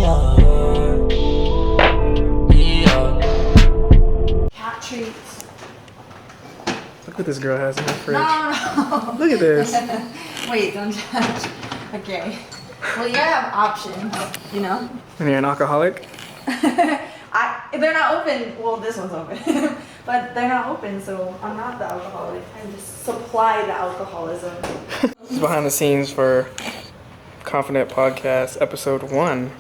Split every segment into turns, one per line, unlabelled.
Cat treats.
Look what this girl has in her fridge.
No.
Look at this.
Wait, don't judge. Okay. Well, you gotta have options, you know?
And you're an alcoholic?
They're not open. Well, this one's open. But they're not open, so I'm not the alcoholic. I just supply the alcoholism.
This is behind the scenes for Confident Podcast, episode 1.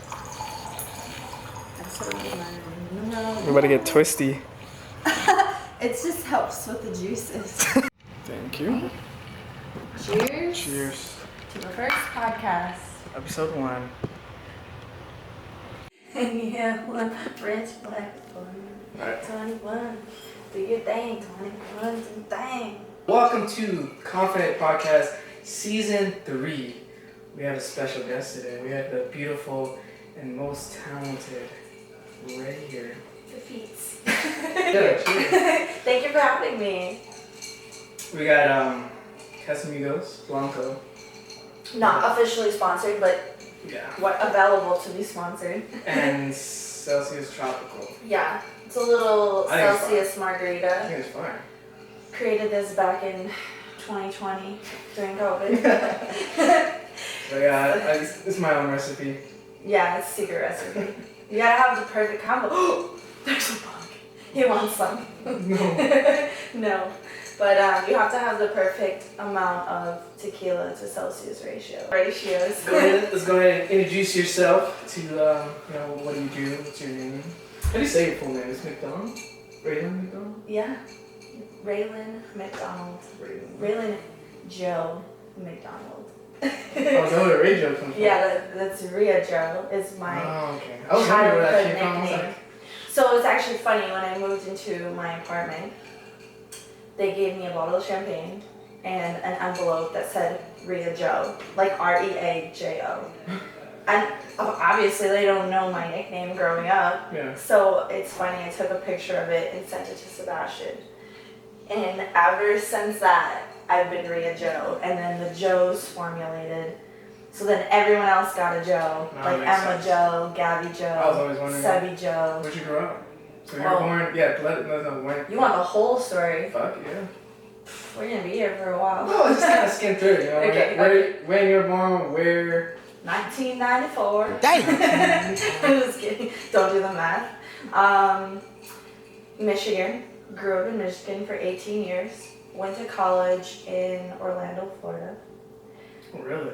We're about to get twisty.
It just helps with the juices.
Thank you.
Cheers.
Cheers.
To the first podcast.
Episode 1.
Yeah, one rich black boy.
Alright.
21. Do your thing. 21. Do your thing.
Welcome to Confident Podcast, Season 3. We have a special guest today. We have the beautiful and most talented Ray here.
The feats.
Yeah, cheers.
Thank you for having me.
We got Casamigos Blanco.
Not officially sponsored, but
Yeah.
what available to be sponsored.
And Celsius Tropical.
Yeah, it's a little
I think it's
Celsius
I
margarita.
think it's fine.
Created this back in 2020 during COVID.
So yeah, this is my own recipe.
Yeah, it's a secret recipe. You gotta have the perfect combo. There's a bug. He wants some.
No.
No. But you have to have the perfect amount of tequila to Celsius ratios.
Let's go ahead and introduce yourself to, what do you do? What's your name? How do you say your full name? Is it McDonald? Raylan McDonald?
Yeah. Raylan McDonald. Raylan Joe McDonald.
Oh, no, where Ray Joe comes from.
Yeah, that's Rhea Joe is my
okay. I was wondering where that
childhood
came from. I was
nickname.
like,
So it's actually funny, when I moved into my apartment, they gave me a bottle of champagne and an envelope that said Rhea Joe, like R-E-A-J-O. And obviously they don't know my nickname growing up.
Yeah.
So it's funny, I took a picture of it and sent it to Sebastian. And ever since that, I've been Rhea Joe. And then the Joes formulated. So then everyone else got a Joe.
Oh,
Like
makes
Emma
sense.
Joe, Gabby
I was
Joe,
always wondering.
Sebby Joe.
Where'd you grow up? So you were born, let us know when.
You want the whole story?
Fuck yeah.
We're gonna be here for a while.
No, just kind of skim through it, you know.
Okay.
When you were born, where.
1994.
Damn!
I'm just kidding. Don't do the math. Michigan. Grew up in Michigan for 18 years. Went to college in Orlando, Florida.
Oh, really?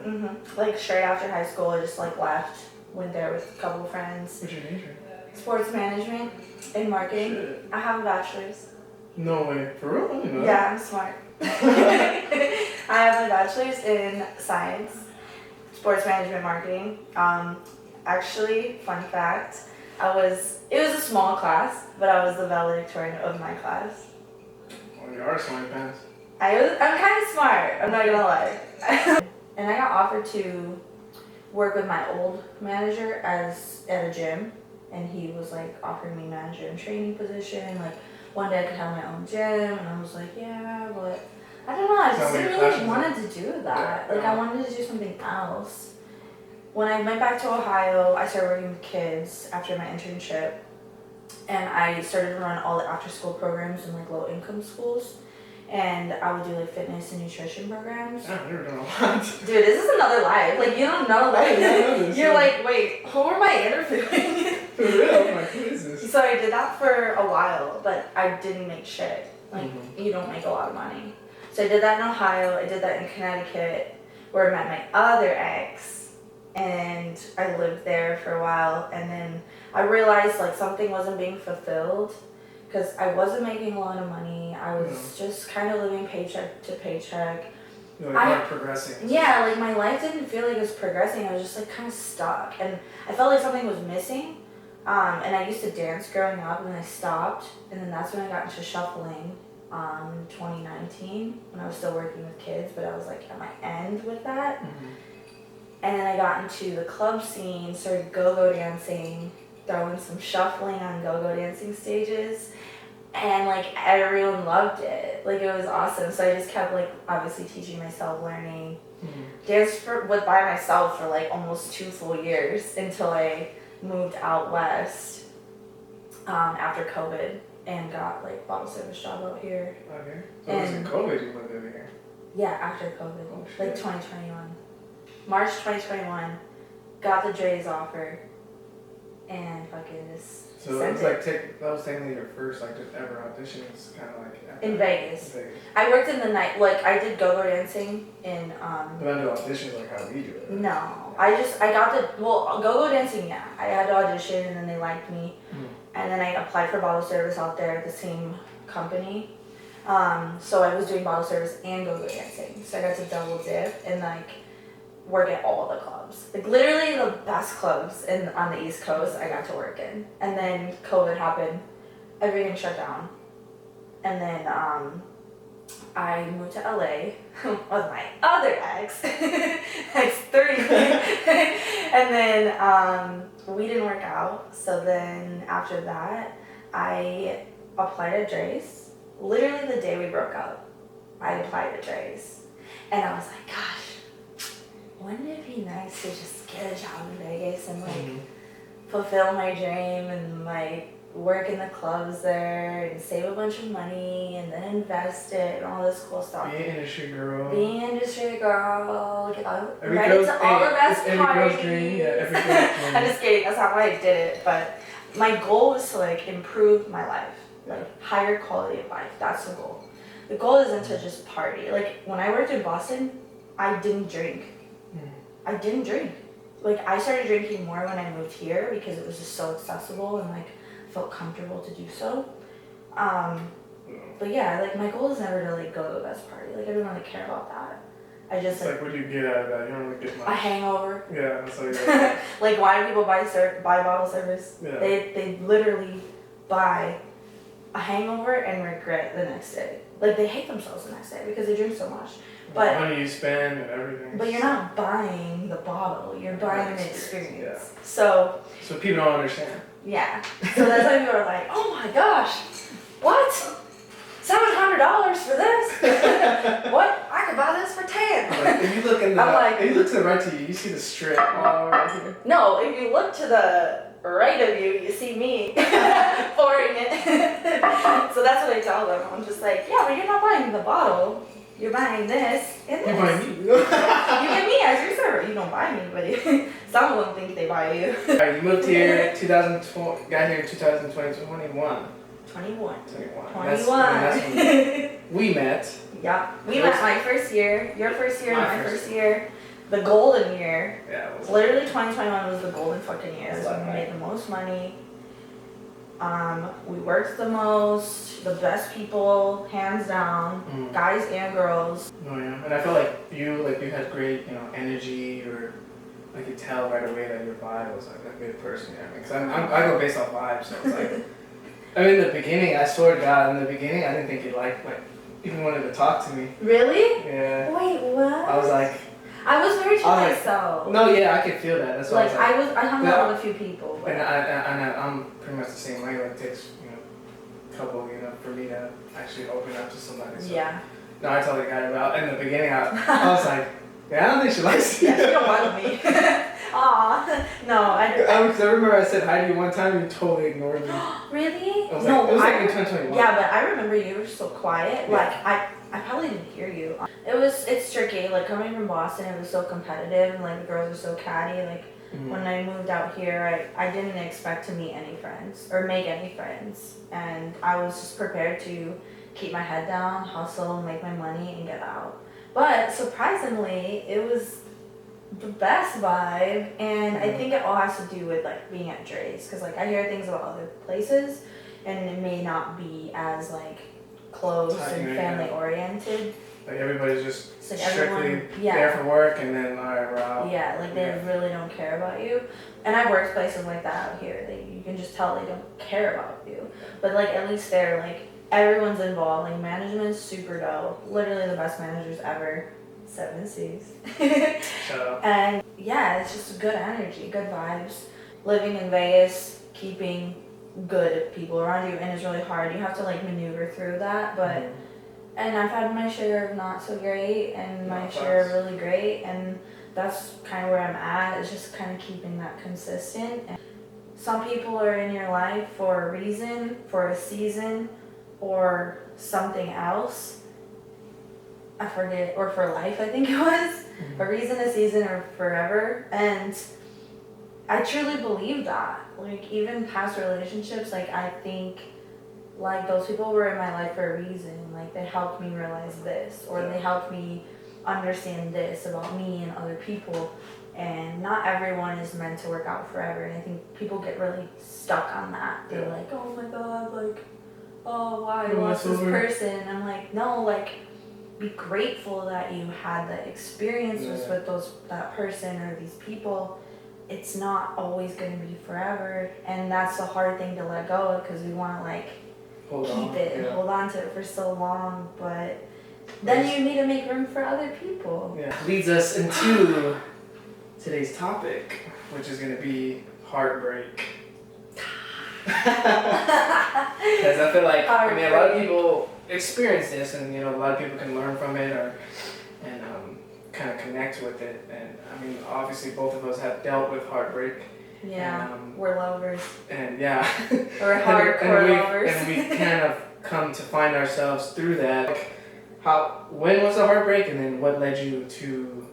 Like straight after high school, I just like left. Went there with a couple of friends.
What's your major?
Sports management and marketing.
Shit.
I have a bachelor's.
No way. For real? I didn't know
Yeah, I'm smart. I have a bachelor's in science, sports management marketing. Actually, fun fact, it was a small class, but I was the valedictorian of my class.
Well, you are smart pants.
I'm kind of smart, I'm not gonna lie. And I got offered to work with my old manager at a gym, and he was like offering me manager and training position, like one day I could have my own gym, and I was like, yeah, but I don't know, I just didn't really wanted to do that. Like I wanted to do something else. When I went back to Ohio, I started working with kids after my internship, and I started to run all the after school programs in like low income schools. And I would do like fitness and nutrition programs.
I've never done a lot.
Dude, this is another life. Like you don't know that.
Yeah,
You're like, wait, who am I interviewing?
For real? I'm like, who is this?
So I did that for a while, but I didn't make shit. Like you don't make a lot of money. So I did that in Ohio. I did that in Connecticut, where I met my other ex, and I lived there for a while. And then I realized like something wasn't being fulfilled. Because I wasn't making a lot of money. I was just kind of living paycheck to paycheck.
You weren't progressing.
Yeah, like my life didn't feel like it was progressing. I was just like kind of stuck. And I felt like something was missing. And I used to dance growing up, and then I stopped. And then that's when I got into shuffling in 2019, when I was still working with kids, but I was like at my end with that. And then I got into the club scene, started go-go dancing, throwing some shuffling on go-go dancing stages, and like everyone loved it. Like it was awesome. So I just kept like obviously teaching myself, learning, danced by myself for like almost 2 full years until I moved out west after COVID and got like bottle service job out here.
Okay. So it was in COVID you moved over here?
Yeah, after COVID,
Oh,
like
shit.
2021, March 2021, got the Dre's offer, and fucking just
So it was like that was technically your first like just ever audition. It's kind of like
in Vegas. I worked in the night, like I did go-go dancing in
But I do auditions like how we do it. Right?
No, I got the go-go dancing. Yeah, I had to audition and then they liked me, and then I applied for bottle service out there at the same company. So I was doing bottle service and go-go dancing, so I got to double dip and like work at all the clubs, like literally the best clubs on the East Coast. I got to work in, and then COVID happened, everything shut down, and then I moved to LA with my other ex, X3, and then we didn't work out. So then after that, I applied at Dre's. Literally the day we broke up, I applied at Dre's, and I was like, gosh, wouldn't it be nice to just get a job in Vegas and like fulfill my dream and like work in the clubs there and save a bunch of money and then invest it and all this cool stuff.
Be an industry girl.
Be an industry girl. Get
Every
ready
girl's,
to all the best
every
parties.
girl's dream. Yeah, every girl's dream.
I'm just kidding. That's not why I did it. But my goal was to like improve my life, like higher quality of life. That's the goal. The goal isn't to just party. Like when I worked in Boston, I didn't drink. I didn't drink. Like I started drinking more when I moved here because it was just so accessible and like felt comfortable to do so. But yeah, like my goal is never to like go to the best party. Like I don't really care about that. I just
It's like what do you get out of that? You don't really get much.
a hangover.
Yeah, that's like
Like why do people buy bottle service?
Yeah.
They literally buy a hangover and regret the next day. Like they hate themselves the next day because they drink so much. But
money you spend and everything.
But you're not buying the bottle. You're buying an experience.
Yeah.
So
people don't understand.
yeah. So that's why people are like, oh my gosh, what? $700 for this? What? I could buy this for 10.
Like, if you look in the, if you look to the right to you, you see the strip all right here.
No, if you look to the right of you, you see me pouring it. So that's what I tell them. I'm just like, yeah, but you're not buying the bottle. You're buying this and this.
You buy me.
You get me as your server. You don't buy me, but some of them think they buy you.
Alright, you moved here 2020, got here in 2020, 21.
21.
21. That's when we met.
Yeah. We met my first year, your first year, my first year. The golden year.
Yeah. It was
Literally 2021 was the golden fucking year. That's when we
right.
made the most money. We worked the most, the best people, hands down, guys and girls.
Oh yeah, and I felt like you had great, energy, or I could tell right away that your vibe was like a good person. Because I go based off vibes, so it's like, I mean, in the beginning, I swear to God, in the beginning, I didn't think you even wanted to talk to me.
Really?
Yeah.
Wait, what?
I was like.
I was very to myself.
No, yeah, I could feel that. That's why
I hung out with a few people. But.
And I'm pretty much the same way. Like, it takes a couple, for me to actually open up to somebody. So.
Yeah.
No, I told the guy about in the beginning. I was like, yeah, I don't think she likes me.
Yeah, she don't want me. Aw, no, I
remember I said hi to you one time. You totally ignored me.
Really?
It was like in 2021.
Yeah, but I remember you were so quiet.
Yeah.
Like I probably didn't hear you. It's tricky. Like coming from Boston, it was so competitive, and like the girls are so catty. Like when I moved out here, I didn't expect to meet any friends or make any friends, and I was just prepared to keep my head down, hustle, make my money, and get out. But surprisingly, it was the best vibe, and I think it all has to do with like being at Dre's, because like I hear things about other places, and it may not be as like close and family oriented.
Like everybody's just
like
strictly there for work, and then alright, we're out.
Yeah, like they really don't care about you. And I've worked places like that out here. You can just tell they don't care about you. But like at least there, like everyone's involved. Like management's super dope. Literally the best managers ever. 7 C's.
Shut up.
And yeah, it's just good energy, good vibes. Living in Vegas, keeping good people around you, and it's really hard. You have to like maneuver through that, but and I've had my share of not so great and my share of really great, and that's kind of where I'm at. It's just kind of keeping that consistent. And some people are in your life for a reason, for a season, or something else. I forget, or for life, I think it was. A reason, a season, or forever. And I truly believe that. Like, even past relationships, like, I think, like, those people were in my life for a reason. Like, they helped me realize this, or they helped me understand this about me and other people. And not everyone is meant to work out forever. And I think people get really stuck on that. They're like, oh my God, like, oh, why I lost this person. And I'm like, no, like, be grateful that you had the experiences with that person or these people. It's not always going to be forever, and that's the hard thing to let go of, because we want to like keep it and hold on to it for so long, but then you need to make room for other people.
Leads us into today's topic, which is going to be heartbreak. Because I feel like I mean, a lot of people experience this, and a lot of people can learn from it and kind of connect with it. And I mean, obviously both of us have dealt with heartbreak.
Yeah, and, we're lovers.
And
we're hardcore lovers.
And we kind of come to find ourselves through that. Like, when was the heartbreak, and then what led you to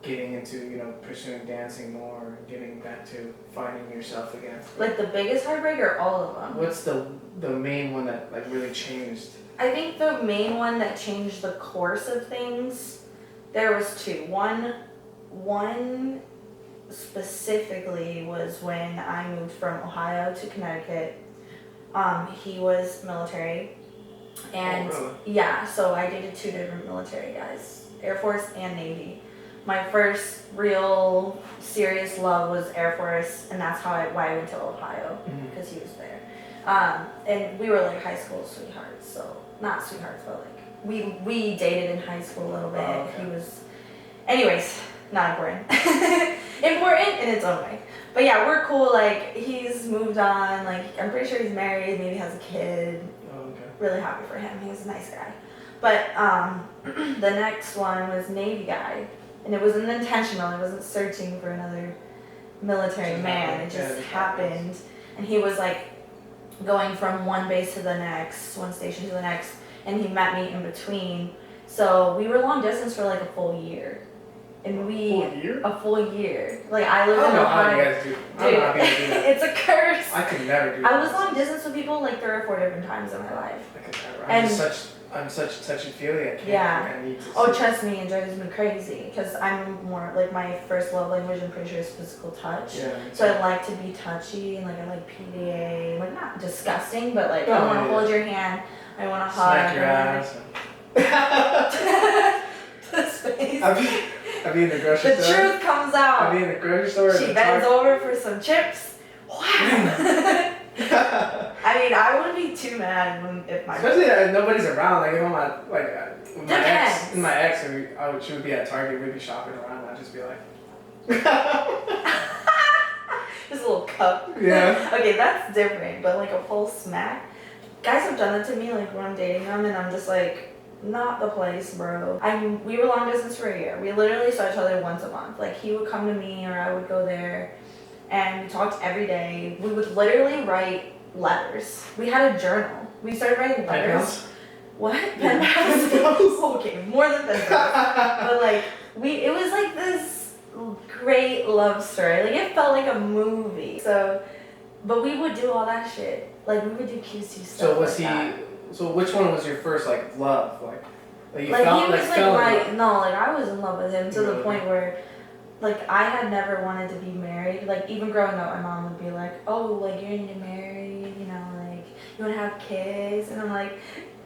getting into pursuing dancing more, getting back to finding yourself again?
Like the biggest heartbreak or all of them?
What's the main one that like really changed?
I think the main one that changed the course of things, there was two. One specifically was when I moved from Ohio to Connecticut. He was military, and so I dated two different military guys, Air Force and Navy. My first real serious love was Air Force, and that's why I went to Ohio, because he was there. And we were like high school sweethearts, so not sweethearts, but like we dated in high school a little bit.
Oh, okay.
He was, anyways, not important. Important in its own way. But yeah, we're cool. Like, he's moved on. Like, I'm pretty sure he's married, maybe has a kid.
Oh, okay.
Really happy for him. He was a nice guy. But the next one was Navy guy. And it wasn't intentional. I wasn't searching for another military man. It just happened. And he was like going from one base to the next, one station to the next, and he met me in between. So we were long distance for like a full year. And a full year. Like, I lived in Ohio.
I don't know how you guys do. I don't know how you do that.
It's a curse.
I could never do that.
I was long distance with people like 3 or 4 different times in my life.
I could never. I'm such touchy-feely. I can't.
Yeah.
I need to.
Oh, trust me, it drives me crazy, because I'm more like, my first love language, I'm pretty sure, is physical touch.
Yeah.
So I like to be touchy, and like I like PDA, like not disgusting, but like I want to hold your hand, I want to hug.
Smack your ass.
The space.
I'd be in the grocery store.
The truth comes out.
I'd be in the grocery store.
She bends over for some chips. Wow. I mean, I wouldn't be too mad if my...
Especially if nobody's around. Like, if I'm at, like, my ex, she would be at Target, we'd be shopping around, I'd just be like...
Just a little cup.
Yeah.
Okay, that's different, but like a full smack. Guys have done it to me, like when I'm dating them, and I'm just like, not the place, bro. We were long distance for a year. We literally saw each other once a month. Like, he would come to me, or I would go there. And we talked every day. We would literally write letters. We had a journal. We started writing letters.
Pen pals?
What? Pen pals? Okay, more than pen pals. But like, it was like this great love story. Like, it felt like a movie. So, but we would do all that shit. Like, we would do cutesy stuff.
So which one was your first like love? Like you
like
felt
he was
like
I was in love with him to the point where, like, I had never wanted to be married. Like, even growing up, my mom would be like, oh, like, you're gonna get married, like, you wanna have kids? And I'm like,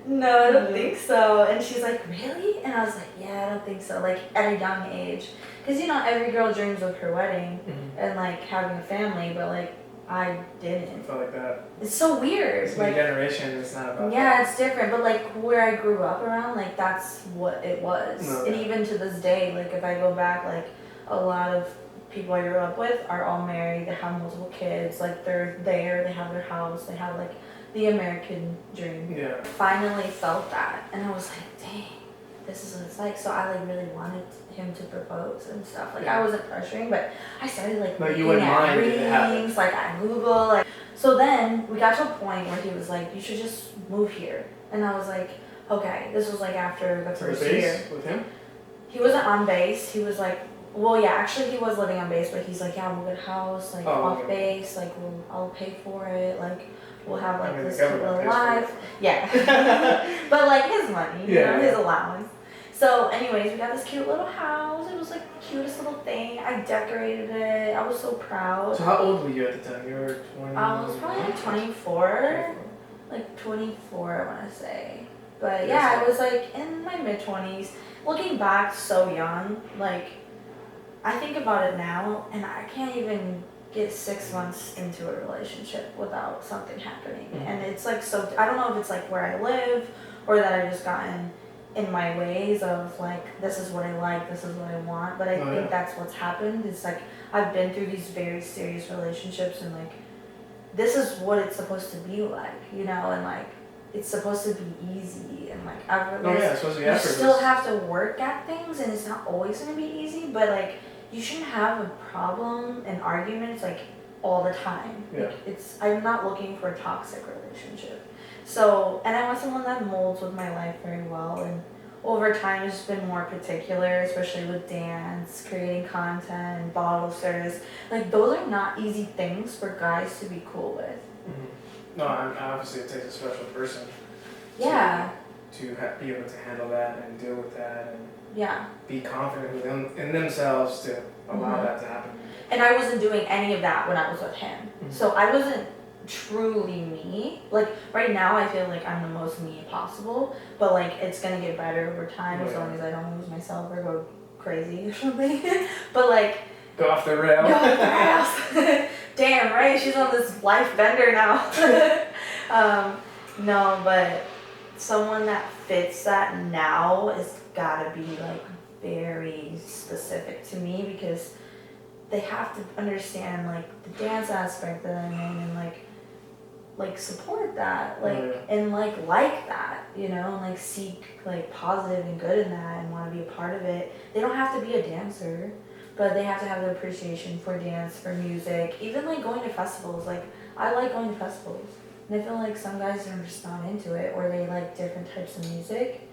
no, I don't think so. And she's like, really? And I was like, yeah, I don't think so. Like, at a young age. Because, every girl dreams of her wedding and, like, having a family, but, like, I didn't.
I felt like that.
It's so weird.
It's like, generation, it's not about
that. It's different. But, like, where I grew up around, like, that's what it was. No, and even to this day, like, if I go back, like, a lot of people I grew up with are all married, they have multiple kids, like, they're there, they have their house, they have, like, the American dream.
Yeah.
Finally felt that, and I was like, dang, this is what it's like. So I like really wanted him to propose and stuff. Like
Yeah.
I wasn't pressuring, but I started like
No, you
looking
wouldn't
at
mind if it happened.
readings, like at Google. Like so then we got to a point where he was like, you should just move here. And I was like, okay. This was like after the
To the
first
base
year.
with him?
He wasn't on base. He was like, well, yeah, actually he was living on base, but he's like, yeah, we'll get a house, like off
okay.
base, like I'll pay for it, like we'll have like
I mean,
this
the
cute
government
little
pays for
life. Yeah. But like his money, you know, his allowance. So anyways, we got this cute little house. It was like the cutest little thing. I decorated it. I was so proud.
So how old were you at the time? You were 20?
I was probably like 24. Like 24, I want to say. But yeah, I was like in my mid-20s. Looking back, so young. Like, I think about it now, and I can't even get 6 months into a relationship without something happening.
Mm-hmm.
And it's like so, I don't know if it's like where I live or that I just gotten in my ways of like, this is what I like, this is what I want. But I think that's what's happened. It's like, I've been through these very serious relationships and like, this is what it's supposed to be like, you know, and like, it's supposed to be easy and like I realized
it's supposed to be
you
effortless.
still have to work at things and it's not always gonna be easy, but like you shouldn't have a problem and arguments like all the time.
Yeah.
Like, I'm not looking for a toxic relationship. So, and I want someone that molds with my life very well, and over time it's just been more particular, especially with dance, creating content, and bottle service. Like those are not easy things for guys to be cool with.
Mm-hmm. No, obviously it takes a special person.
Yeah.
To be able to handle that and deal with that and
yeah.
be confident in themselves to allow that to happen.
And I wasn't doing any of that when I was with him.
Mm-hmm.
So I wasn't truly me. Like right now I feel like I'm the most me possible, but like it's gonna get better over time as long as I don't lose myself or go crazy or something. But like
go off the rails.
Go off the rails. Damn right, she's on this life bender now. No, but someone that fits that now is gotta be like very specific to me because they have to understand like the dance aspect that I'm in and like support that, like and like that, you know, and like seek like positive and good in that and want to be a part of it. They don't have to be a dancer, but they have to have the appreciation for dance, for music, even like going to festivals. Like I like going to festivals, and I feel like some guys are just not into it, or they like different types of music.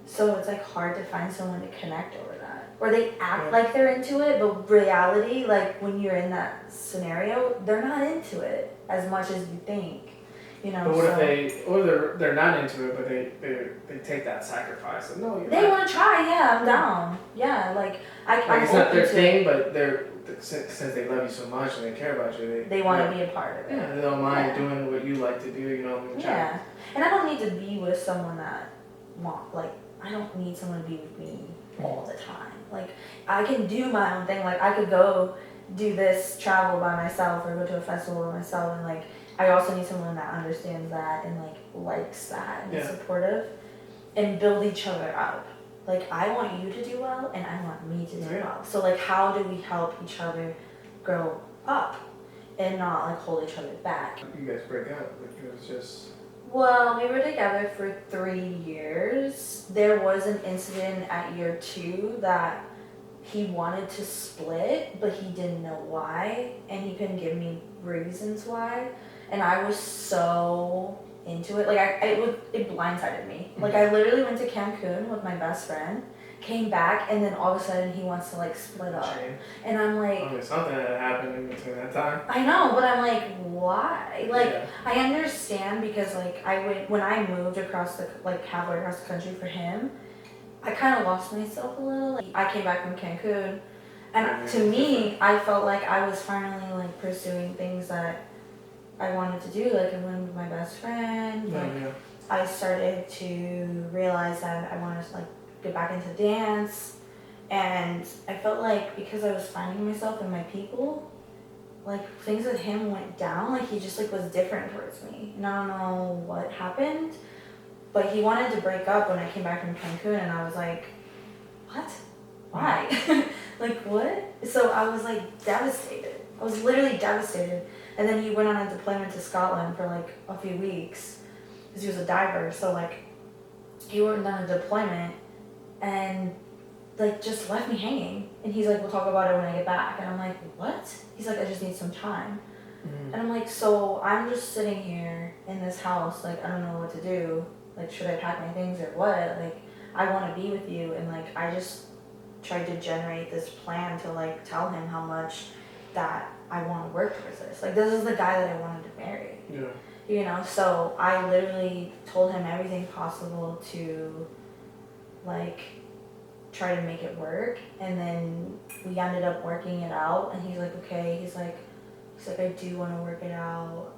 So it's like hard to find someone to connect over that, or they act like they're into it, but reality, like when you're in that scenario, they're not into it as much as you think. You know,
but what if they're not into it, but they take that sacrifice? And no,
they want to try. Yeah, I'm down. Yeah, like I'm
it's not their
open to
thing,
it.
but since they love you so much and they care about you,
they want to be a part of it.
Yeah, they don't mind doing what you like to do. You know.
Yeah, and I don't need to be with someone that I don't need someone to be with me all the time. Like I can do my own thing. Like I could go do this travel by myself or go to a festival by myself, and like I also need someone that understands that and like likes that and is supportive and build each other up. Like I want you to do well and I want me to do well. So like how do we help each other grow up and not like hold each other back?
You guys break up. It was just.
Well, we were together for 3 years. There was an incident at year 2 that he wanted to split, but he didn't know why, and he couldn't give me reasons why. And I was so into it. Like it blindsided me. Like I literally went to Cancun with my best friend, came back, and then all of a sudden he wants to like split up. And I'm like,
something had happened in between that time.
I know, but I'm like, why? Like I understand because like when I moved across halfway across the country for him, I kind of lost myself a little. Like I came back from Cancun, and to me, I felt like I was finally like pursuing things that I wanted to do. Like I went with my best friend. I started to realize that I wanted to like get back into dance, and I felt like because I was finding myself in my people, like things with him went down. Like he just like was different towards me, and I don't know what happened, but he wanted to break up when I came back from Cancun, and I was like, what? Why? Like what? So I was like devastated. I was literally devastated. And then he went on a deployment to Scotland for like a few weeks because he was a diver. So like he went on a deployment and like just left me hanging. And he's like, we'll talk about it when I get back. And I'm like, what? He's like, I just need some time. And I'm like, so I'm just sitting here in this house, like I don't know what to do. Like, should I pack my things or what? Like, I want to be with you. And like, I just tried to generate this plan to like tell him how much that I want to work towards this. Like, this is the guy that I wanted to marry.
Yeah.
You know, so I literally told him everything possible to like try to make it work. And then we ended up working it out. And he's like, okay. He's like, I do want to work it out.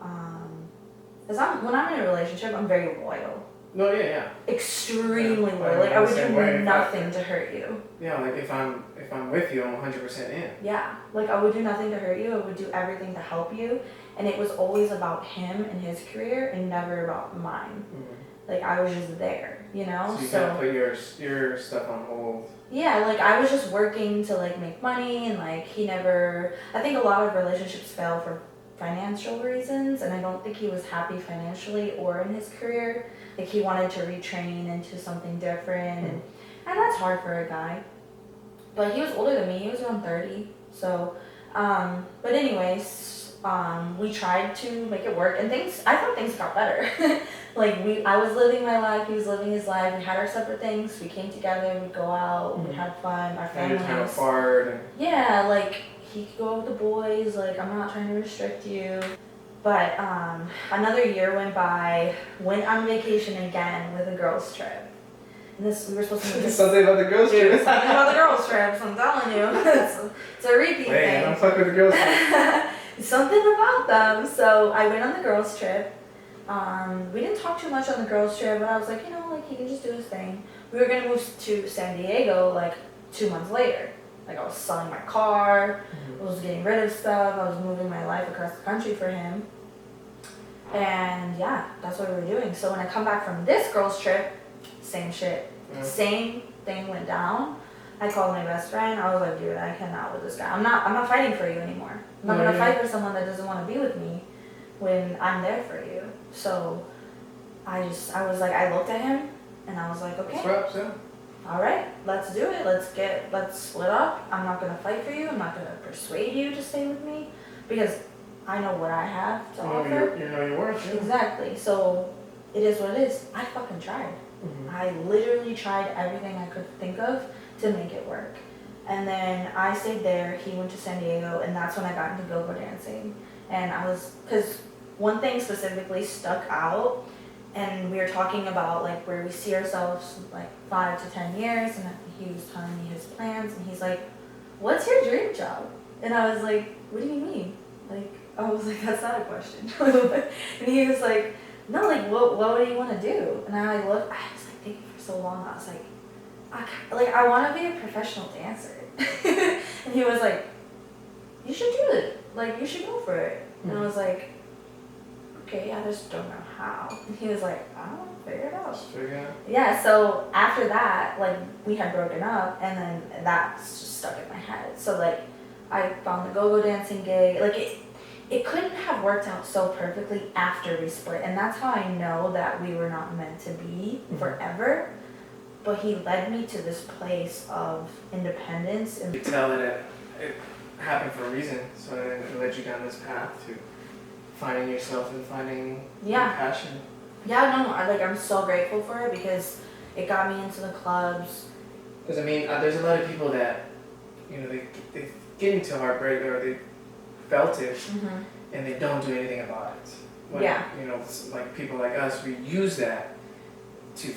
Because when I'm in a relationship, I'm very loyal.
No, yeah.
Extremely loyal. Like, I would do nothing to hurt you.
Yeah, like if I'm with you, I'm 100% in.
Yeah, like I would do nothing to hurt you. I would do everything to help you. And it was always about him and his career and never about mine. Mm-hmm. Like, I was just there, you know?
So you kind of put your stuff on hold.
Yeah, like I was just working to like make money, and like he never, I think a lot of relationships fail for financial reasons, and I don't think he was happy financially or in his career. Like, he wanted to retrain into something different, and that's hard for a guy. But he was older than me, he was around 30. So, but anyways, we tried to make it work, and I thought things got better. Like, I was living my life, he was living his life, we had our separate things, we came together, we'd go out, we had fun, our families.
Kind of apart.
Yeah, like, he could go out with the boys, like, I'm not trying to restrict you. But another year went by, went on vacation again with a girls' trip. And we were supposed to
something about the girls' trip.
Something about the girls' trips, I'm telling you. It's a repeat thing.
Wait, don't fuck with the girls' trip.
Something about them. So I went on the girls' trip. We didn't talk too much on the girls' trip, but I was like, like, he can just do his thing. We were gonna move to San Diego like 2 months later. Like, I was selling my car, I was getting rid of stuff, I was moving my life across the country for him. And yeah, that's what we were doing. So when I come back from this girls' trip, same shit. Same thing went down. I called my best friend. I was like, dude, I cannot with this guy. I'm not fighting for you anymore. I'm not gonna fight for someone that doesn't want to be with me when I'm there for you. So I was like, I looked at him and I was like, okay.
That's right,
all right, let's do it. Let's split up. I'm not gonna fight for you. I'm not gonna persuade you to stay with me because I know what I have to offer.
You know your worth. Yeah.
Exactly. So it is what it is. I fucking tried. I literally tried everything I could think of to make it work. And then I stayed there. He went to San Diego, and that's when I got into go-go dancing. And because one thing specifically stuck out. And we were talking about like where we see ourselves like 5 to 10 years, and he was telling me his plans, and he's like, what's your dream job? And I was like, what do you mean? Like, I was like, that's not a question. And he was like, no, like, what do you want to do? And I was like thinking for so long, I was like, I want to be a professional dancer. And he was like, you should do it. Like, you should go for it. And I was like, okay, I just don't know how. And he was like, I don't know, figure it out.
Just figure it out.
Yeah, so after that, like, we had broken up, and then that just stuck in my head. So, like, I found the go-go dancing gig. Like, it couldn't have worked out so perfectly after we split, and that's how I know that we were not meant to be forever. But he led me to this place of independence.
You could tell that it happened for a reason, so it led you down this path to finding yourself and finding your passion.
Yeah, no, I'm so grateful for it because it got me into the clubs.
Because I mean, there's a lot of people that, they get into heartbreak or they felt it and they don't do anything about it. When, like people like us, we use that to,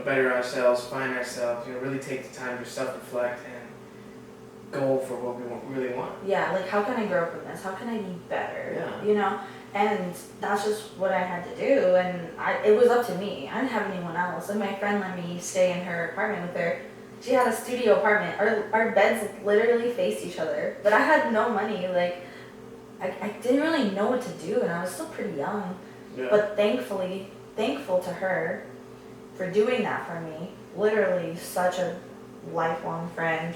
better ourselves, find ourselves, really take the time to self-reflect and go for what we really want.
Yeah, like, how can I grow from this? How can I be better?
Yeah.
And that's just what I had to do, and it was up to me. I didn't have anyone else. And my friend let me stay in her apartment with her. She had a studio apartment. Our beds literally faced each other, but I had no money. Like, I didn't really know what to do, and I was still pretty young. Yeah. But thankful to her for doing that for me. Literally such a lifelong friend.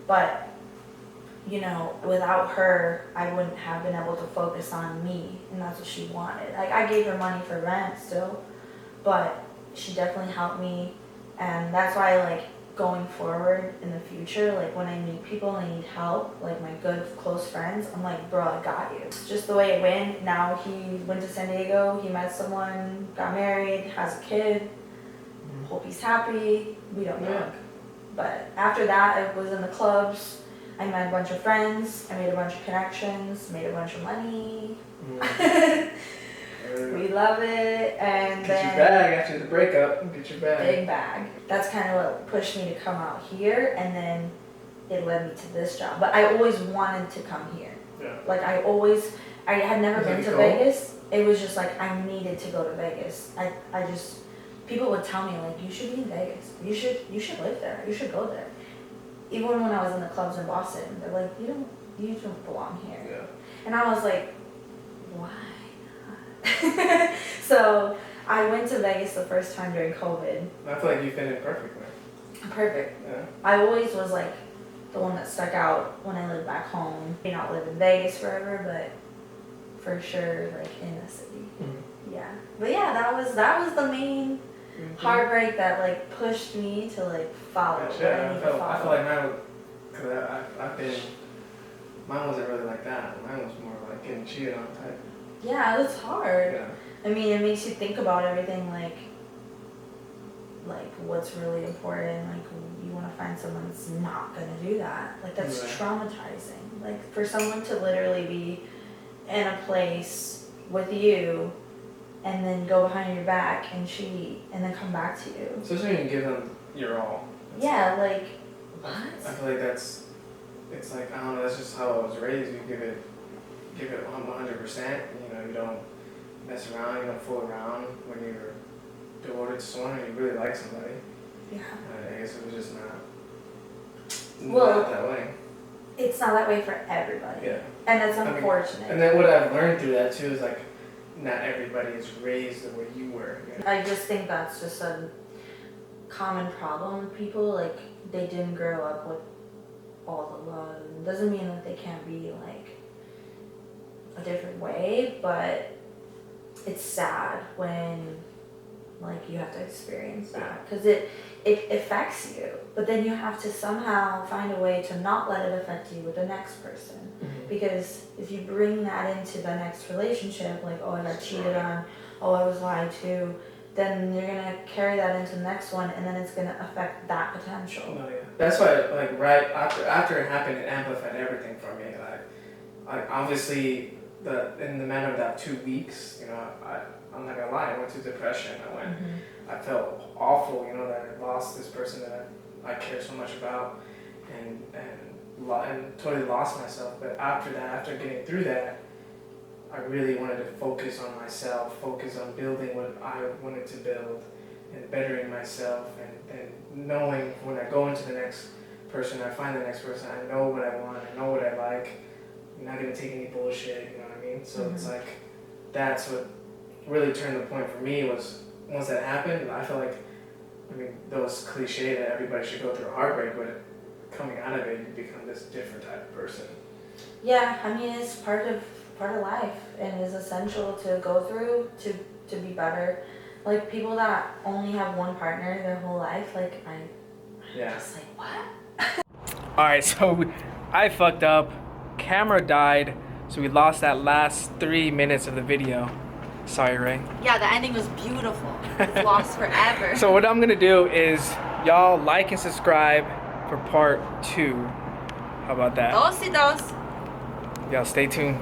But without her, I wouldn't have been able to focus on me, and that's what she wanted. Like, I gave her money for rent still, but she definitely helped me, and that's why, like, going forward in the future, like when I meet people and I need help, like my good close friends, I'm like, bro, I got you. It's just the way it went. Now he went to San Diego, he met someone, got married, has a kid. Hope he's happy. We don't know. But after that, I was in the clubs. I met a bunch of friends. I made a bunch of connections. Made a bunch of money. We love it. And
get
then
your bag after the breakup. Get your bag.
big bag. That's kind of what pushed me to come out here, and then it led me to this job. But I always wanted to come here.
Yeah.
Like I had never been to Vegas. It was just like I needed to go to Vegas. I just, people would tell me like, you should be in Vegas. You should live there. You should go there. Even when I was in the clubs in Boston, they're like, you don't belong here.
Yeah.
And I was like, why not? So I went to Vegas the first time during COVID.
I feel like you fit in perfectly.
Perfect.
Yeah.
I always was like the one that stuck out when I lived back home. May not live in Vegas forever, but for sure, like in the city.
Mm-hmm.
Yeah. But yeah, that was the main heartbreak that like pushed me to like follow.
Yeah, I feel like mine was, cause mine wasn't really like that. Mine was more like getting cheated on type.
Yeah, it's hard.
Yeah.
I mean, it makes you think about everything, like what's really important. Like you want to find someone that's not gonna do that. Like that's traumatizing. Like for someone to literally be in a place with you and then go behind your back and cheat and then come back to you.
Especially when you give them your all.
Yeah, like what?
I feel like it's like, I don't know, that's just how I was raised. You give it 100%. You know, you don't mess around, you don't fool around when you're devoted to someone and you really like somebody.
Yeah.
I guess it was just not that way.
It's not that way for everybody.
Yeah.
And it's unfortunate.
And then what I've learned through that too is like, not everybody is raised the way you were. You know?
I just think that's just a common problem with people. Like they didn't grow up with all the love. It doesn't mean that they can't be like a different way, but it's sad when like you have to experience that because it affects you, but then you have to somehow find a way to not let it affect you with the next person. Because if you bring that into the next relationship, like, oh, I got cheated on, oh, I was lied to, then you're gonna carry that into the next one, and then it's gonna affect that potential. Oh, yeah.
That's why, like, right after it happened, it amplified everything for me. Like obviously, in the matter of that 2 weeks, you know, I'm not gonna lie, I went through depression. I felt awful, you know, that I lost this person that I care so much about, and totally lost myself. But after that, after getting through that, I really wanted to focus on myself, focus on building what I wanted to build, and bettering myself, and knowing when I go into the next person, I find the next person, I know what I want, I know what I like, I'm not gonna take any bullshit, you know what I mean? So it's like, that's what really turned the point for me was, once that happened, I feel like, I mean, those cliche that everybody should go through a heartbreak, but coming out of it, you become this different type of person.
Yeah, I mean, it's part of life and is essential to go through to be better. Like people that only have one partner their whole life, like I'm just like, what?
Alright, so I fucked up, camera died, so we lost that last 3 minutes of the video. Sorry, Ray.
Yeah, the ending was beautiful. It's lost forever.
So what I'm gonna do is, y'all like and subscribe for part 2. How about that?
Dos y dos.
Y'all stay tuned.